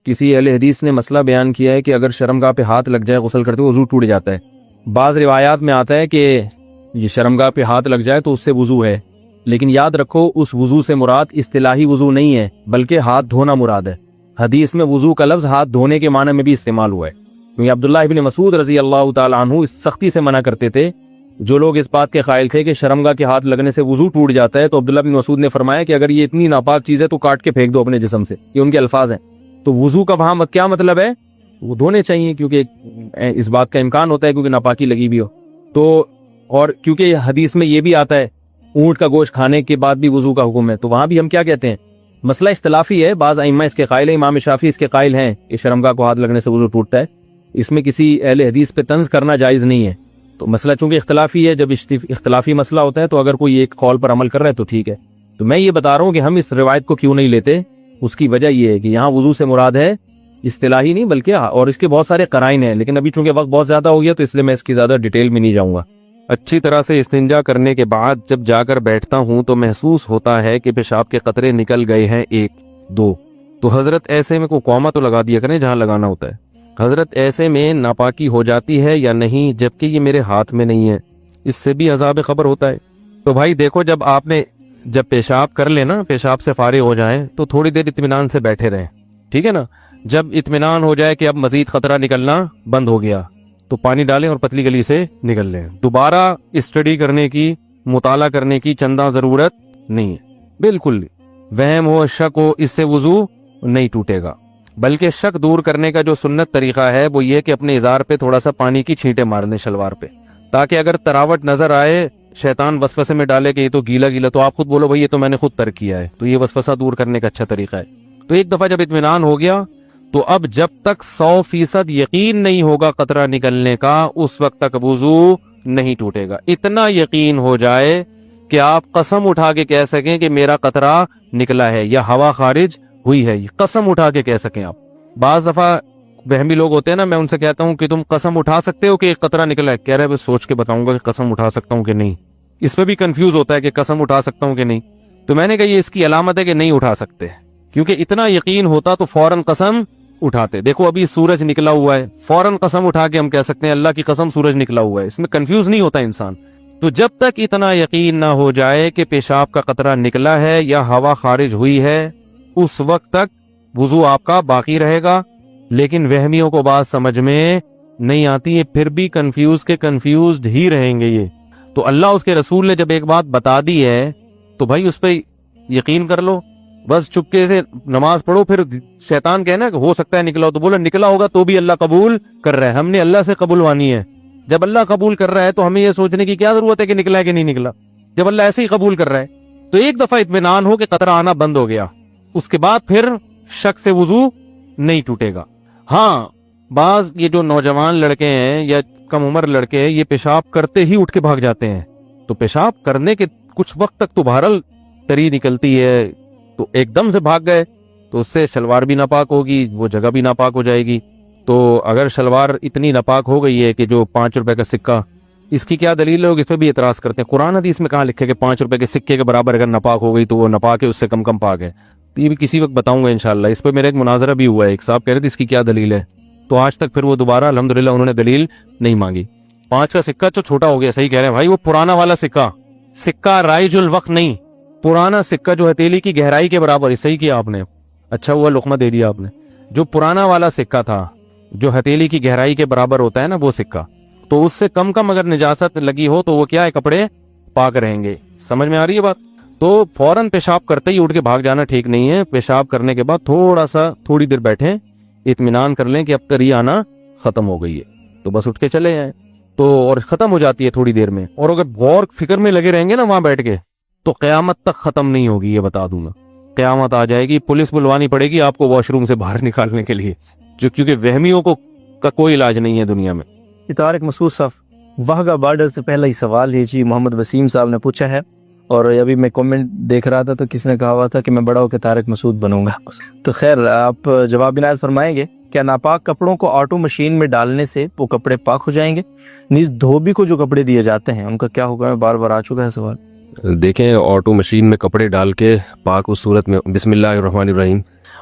کسی اہل حدیث نے مسئلہ بیان کیا ہے کہ اگر شرمگاہ پہ ہاتھ لگ جائے غسل کرتے وضو ٹوٹ جاتا ہے. بعض روایات میں آتا ہے کہ یہ شرمگاہ پہ ہاتھ لگ جائے تو اس سے وضو ہے، لیکن یاد رکھو اس وضو سے مراد اصطلاحی وضو نہیں ہے بلکہ ہاتھ دھونا مراد ہے. حدیث میں وضو کا لفظ ہاتھ دھونے کے معنی میں بھی استعمال ہوا ہے، کیونکہ عبداللہ ابن مسعود رضی اللہ تعالیٰ عنہ اس سختی سے منع کرتے تھے. جو لوگ اس بات کے قائل تھے کہ شرمگاہ کے ہاتھ لگنے سے وضو ٹوٹ جاتا ہے، تو عبداللہ بن مسعود نے فرمایا کہ اگر یہ اتنی ناپاک چیز ہے تو کاٹ کے پھینک دو اپنے جسم سے. یہ ان کے الفاظ ہیں. تو وضو کا وہاں کیا مطلب ہے؟ وہ دھونے چاہیے، کیونکہ اس بات کا امکان ہوتا ہے کیونکہ ناپاکی لگی بھی ہو. تو اور کیونکہ حدیث میں یہ بھی آتا ہے اونٹ کا گوشت کھانے کے بعد بھی وضو کا حکم ہے، تو وہاں بھی ہم کیا کہتے ہیں؟ مسئلہ اختلافی ہے. بعض ائمہ اس کے قائل ہیں، امام شافعی اس کے قائل ہیں کہ شرمگاہ کو ہاتھ لگنے سے وضو ٹوٹتا ہے. اس میں کسی اہل حدیث پہ طنز کرنا جائز نہیں ہے. تو مسئلہ چونکہ اختلافی ہے، جب اختلافی مسئلہ ہوتا ہے تو اگر کوئی ایک قول پر عمل کر رہا ہے تو ٹھیک ہے. تو میں یہ بتا رہا ہوں کہ ہم اس روایت کو کیوں نہیں لیتے. اس کی وجہ یہ ہے کہ یہاں وضو سے مراد ہے اصطلاحی نہیں بلکہ، اور اس کے بہت سارے قرائن ہیں، لیکن ابھی چونکہ وقت بہت زیادہ ہو گیا تو اس لیے میں اس کی زیادہ ڈیٹیل میں نہیں جاؤں گا. اچھی طرح سے استنجا کرنے کے بعد جب جا کر بیٹھتا ہوں تو محسوس ہوتا ہے کہ پیشاب کے قطرے نکل گئے ہیں 1-2. تو حضرت ایسے میں کوئی قوما تو لگا دیا کریں جہاں لگانا ہوتا ہے. حضرت ایسے میں ناپاکی ہو جاتی ہے یا نہیں، جبکہ یہ میرے ہاتھ میں نہیں ہے؟ اس سے بھی عذاب قبر ہوتا ہے. تو بھائی دیکھو، جب پیشاب کر لیں نا، پیشاب سے فارغ ہو جائیں تو تھوڑی دیر اطمینان سے بیٹھے رہیں، ٹھیک ہے نا. جب اطمینان ہو جائے کہ اب مزید خطرہ نکلنا بند ہو گیا تو پانی ڈالیں اور پتلی گلی سے نکل لیں. دوبارہ اسٹڈی کرنے کی، مطالعہ کرنے کی چندہ ضرورت نہیں ہے. بالکل وہم ہو، شک ہو، اس سے وضو نہیں ٹوٹے گا. بلکہ شک دور کرنے کا جو سنت طریقہ ہے وہ یہ کہ اپنے ازار پہ تھوڑا سا پانی کی چھینٹیں مار دیں شلوار پہ، تاکہ اگر تراوٹ نظر آئے، شیطان وسوسے میں ڈالے کہ یہ تو گیلا گیلا، تو آپ خود بولو بھائی یہ تو میں نے خود ترک کیا ہے. تو یہ وسوسہ دور کرنے کا اچھا طریقہ ہے. تو ایک دفعہ جب اطمینان ہو گیا تو اب جب تک 100% یقین نہیں ہوگا قطرہ نکلنے کا، اس وقت تک وضو نہیں ٹوٹے گا. اتنا یقین ہو جائے کہ آپ قسم اٹھا کے کہہ سکیں کہ میرا قطرہ نکلا ہے یا ہوا خارج ہوئی ہے، قسم اٹھا کے کہہ سکیں آپ. بعض دفعہ وہمی لوگ ہوتے ہیں نا، میں ان سے کہتا ہوں کہ تم قسم اٹھا سکتے ہو کہ ایک قطرہ نکلا ہے؟ کہہ رہے میں سوچ کے بتاؤں گا کہ قسم اٹھا سکتا ہوں کہ نہیں. اس پہ بھی کنفیوز ہوتا ہے کہ قسم اٹھا سکتا ہوں کہ نہیں. تو میں نے کہا یہ اس کی علامت ہے کہ نہیں اٹھا سکتے، کیونکہ اتنا یقین ہوتا تو فوراً قسم اٹھاتے. دیکھو ابھی سورج نکلا ہوا ہے، فوراً قسم اٹھا کے ہم کہہ سکتے ہیں اللہ کی قسم سورج نکلا ہوا ہے. اس میں کنفیوز نہیں ہوتا انسان. تو جب تک اتنا یقین نہ ہو جائے کہ پیشاب کا قطرہ نکلا ہے یا ہوا خارج ہوئی ہے، اس وقت تک وضو آپ کا باقی رہے گا. لیکن وہمیوں کو بات سمجھ میں نہیں آتی ہے، پھر بھی کنفیوزڈ ہی رہیں گے یہ. تو اللہ اس کے رسول نے جب ایک بات بتا دی ہے تو بھائی اس پہ یقین کر لو. بس چپکے سے نماز پڑھو. پھر شیطان کہنا کہ ہو سکتا ہے نکلا ہو، تو بولا نکلا ہوگا تو بھی اللہ قبول کر رہا ہے. ہم نے اللہ سے قبولوانی ہے. جب اللہ قبول کر رہا ہے تو ہمیں یہ سوچنے کی کیا ضرورت ہے کہ نکلا ہے کہ نہیں نکلا، جب اللہ ایسے ہی قبول کر رہا ہے. تو ایک دفعہ اطمینان ہو کہ قطرہ آنا بند ہو گیا، اس کے بعد پھر شک سے وضو نہیں ٹوٹے گا. ہاں بعض یہ جو نوجوان لڑکے ہیں یا کم عمر لڑکے ہیں، یہ پیشاب کرتے ہی اٹھ کے بھاگ جاتے ہیں. تو پیشاب کرنے کے کچھ وقت تک تو بہرحال تری نکلتی ہے، تو ایک دم سے بھاگ گئے تو اس سے شلوار بھی ناپاک ہوگی، وہ جگہ بھی ناپاک ہو جائے گی. تو اگر شلوار اتنی ناپاک ہو گئی ہے کہ جو 5 روپے کا سکہ، اس کی کیا دلیل ہے؟ لوگ اس پہ بھی اعتراض کرتے ہیں. قرآن حدیث میں کہاں لکھے کہ 5 روپے کے سکے کے برابر اگر ناپاک ہو گئی تو وہ ناپاک ہے، اس سے کم پاک ہے. تو یہ بھی کسی وقت بتاؤں گا انشاءاللہ. اس پہ میرا ایک مناظرہ بھی ہوا ہے، ایک صاحب کہہ رہے تھے اس کی کیا دلیل ہے، تو آج تک پھر وہ دوبارہ الحمدللہ انہوں نے دلیل نہیں مانگی. 5 کا سکہ تو چھوٹا ہو گیا، صحیح کہہ رہے ہیں بھائی. وہ پرانا والا سکہ رائج الوقت نہیں، پرانا سکہ جو ہتھیلی کی گہرائی کے برابر ہے. صحیح کیا آپ نے، اچھا ہوا لقمہ دے دیا آپ نے. جو پرانا والا سکہ تھا جو ہتھیلی کی گہرائی کے برابر ہوتا ہے نا وہ سکہ، تو اس سے کم اگر نجاست لگی ہو تو وہ کیا ہے، کپڑے پاک رہیں گے. سمجھ میں آ رہی ہے بات؟ تو فوراً پیشاب کرتے ہی اٹھ کے بھاگ جانا ٹھیک نہیں ہے. پیشاب کرنے کے بعد تھوڑی دیر بیٹھیں، اطمینان کر لیں کہ اب تری آنا ختم ہو گئی ہے، تو بس اٹھ کے چلے جائیں. تو اور ختم ہو جاتی ہے تھوڑی دیر میں. اور اگر غور فکر میں لگے رہیں گے نا وہاں بیٹھ کے، تو قیامت تک ختم نہیں ہوگی. یہ بتا دوں گا، قیامت آ جائے گی، پولیس بلوانی پڑے گی آپ کو واش روم سے باہر نکالنے کے لیے، کیونکہ وہمیوں کا کوئی علاج نہیں ہے دنیا میں. طارق مسعود صاحب واہگہ بارڈر سے پہلا ہی سوال ہے جی، محمد وسیم صاحب نے پوچھا ہے. اور ابھی میں کامنٹ دیکھ رہا تھا تو کس نے کہا ہوا تھا کہ میں بڑا ہو کے طارق مسعود بنوں گا. تو خیر آپ جواب عنایت فرمائیں گے. کیا ناپاک کپڑوں کو آٹو مشین میں ڈالنے سے وہ کپڑے پاک ہو جائیں گے؟ نیز دھوبی کو جو کپڑے دیے جاتے ہیں ان کا کیا ہوگا؟ میں بار آ چکا ہے سوال. دیکھیں آٹو مشین میں کپڑے ڈال کے پاک اس صورت میں بسم اللہ الرحمن الرحیم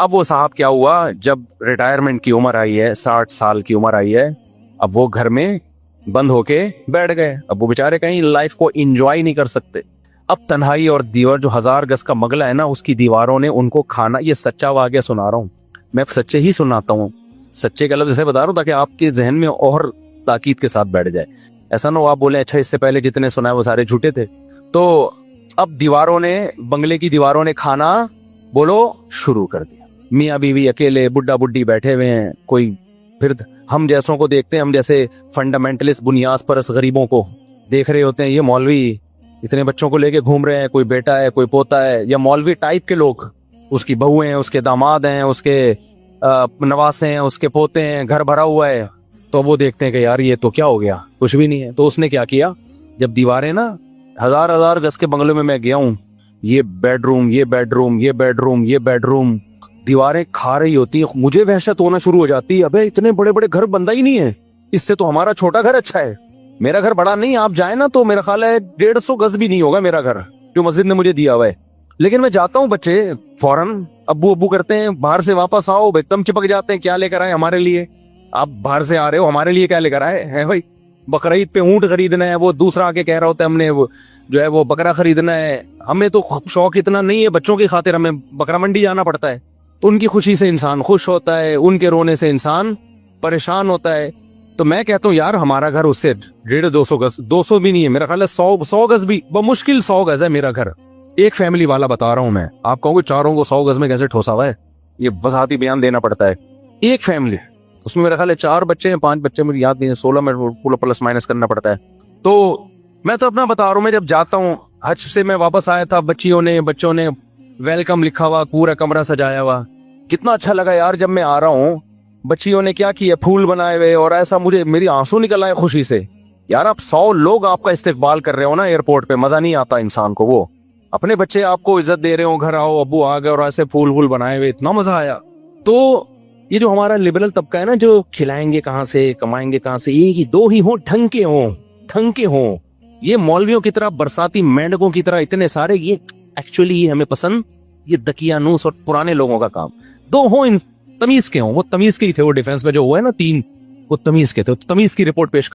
اب وہ صاحب کیا ہوا, جب ریٹائرمنٹ کی عمر آئی ہے, 60 سال کی عمر آئی ہے, اب وہ گھر میں بند ہو کے بیٹھ گئے. اب وہ بیچارے کہیں لائف کو انجوائے نہیں کر سکتے. اب تنہائی اور دیوار, جو 1000 گز کا مغلا ہے نا, اس کی دیواروں نے ان کو کھانا. یہ سچا واقعہ سنا رہا ہوں میں, سچے ہی سناتا ہوں, سچے کا لفظ اسے بتا رہا ہوں تاکہ آپ کے ذہن میں اور تاکید کے ساتھ بیٹھ جائے. ایسا نہ ہو آپ بولیں اچھا اس سے پہلے جتنے سنا ہے وہ سارے جھوٹے تھے. تو اب دیواروں نے, بنگلے کی دیواروں نے کھانا بولو شروع کر دیا. میاں بیوی اکیلے, بڈھا بڈھی بیٹھے ہوئے ہیں. کوئی پھر ہم جیسوں کو دیکھتے ہیں, ہم جیسے فنڈامنٹلسٹ بنیاد پرست غریبوں کو دیکھ رہے ہوتے ہیں, یہ مولوی اتنے بچوں کو لے کے گھوم رہے ہیں, کوئی بیٹا ہے کوئی پوتا ہے, یا مولوی ٹائپ کے لوگ, اس کی بہویں ہیں, اس کے داماد ہیں, اس کے نواسے ہیں, اس کے پوتے ہیں, گھر بھرا ہوا ہے. تو وہ دیکھتے ہیں کہ یار یہ تو کیا ہو گیا, کچھ بھی نہیں ہے. تو اس نے کیا کیا, جب دیواریں نا 1000 گز کے بنگلے میں گیا ہوں, یہ بیڈ روم, یہ بیڈ روم, یہ بیڈ روم, یہ بیڈ روم, دیواریں کھا رہی ہوتی. مجھے وحشت ہونا شروع ہو جاتی, ابے اتنے بڑے بڑے گھر بندہ ہی نہیں ہے, اس سے تو ہمارا چھوٹا گھر اچھا ہے. میرا گھر بڑا نہیں, آپ جائیں نا تو میرا خیال ہے 150 گز بھی نہیں ہوگا میرا گھر جو مسجد نے مجھے دیا ہوا ہے. لیکن میں جاتا ہوں, بچے فوراً ابو ابو کرتے ہیں, باہر سے واپس آؤ ایک دم چپک جاتے ہیں, کیا لے کر آئے ہمارے لیے. آپ باہر سے آ رہے ہو, ہمارے لیے کیا لے کر آئے ہیں بھائی؟ بقرعید پہ اونٹ خریدنا ہے, وہ دوسرا آ کے کہہ رہا ہوتا ہے ہم نے وہ جو ہے وہ بکرا خریدنا ہے. ہمیں تو شوق اتنا نہیں ہے, بچوں کی خاطر ہمیں بکرا منڈی جانا پڑتا ہے. تو ان کی خوشی سے انسان خوش ہوتا ہے, ان کے رونے سے انسان پریشان ہوتا ہے. تو میں کہتا ہوں یار ہمارا گھر اس سے 150-200 گز, 200 بھی نہیں ہے میرا خیال ہے, 100 گز بھی بمشکل 100 گز ہے میرا گھر. ایک فیملی والا بتا رہا ہوں میں, آپ کہو گے چاروں کو 100 گز میں کیسے ٹھوسا ہوا ہے, یہ وضاحتی بیان دینا پڑتا ہے. ایک فیملی, اس میں میرا خیال ہے 4 بچے ہیں, 5 بچے مجھے یاد نہیں ہے, 16 میں پورا پلس مائنس کرنا پڑتا ہے. تو میں تو اپنا بتا رہا ہوں, میں جب جاتا ہوں حج سے میں واپس آیا تھا, بچوں نے ویلکم لکھا ہوا, پورا کمرہ سجایا ہوا, کتنا اچھا لگا یار. جب میں آ رہا ہوں بچیوں نے کیا کیا, پھول بنائے ہوئے, اور ایسا مجھے میری آنسو نکل آئے خوشی سے. یار آپ 100 لوگ آپ کا استقبال کر رہے ہو نا ایئرپورٹ پہ, مزہ نہیں آتا انسان کو. وہ اپنے بچے آپ کو عزت دے رہے ہو, گھر آؤ ابو آ گئے, اور ایسے پھول بنائے ہوئے, اتنا مزہ آیا. تو یہ جو ہمارا لبرل طبقہ ہے نا, جو کھلائیں گے کہاں سے, کمائیں گے کہاں سے, یہ 2 ہی ہوں, ڈھنگ کے ہوں. یہ مولویوں کی طرح, برساتی مینڈکوں کی طرح اتنے سارے, یہ ایکچولی یہ ہمیں پسند, یہ دقیانوس اور پرانے لوگوں کا کام. 2 ہوں, تمیز کے ہوں. وہ تمیز کے ہی تھے, وہ ڈیفنس میں جو ہوا ہے نا 3, وہ تمیز کے تھے. تمیز کی رپورٹ پیش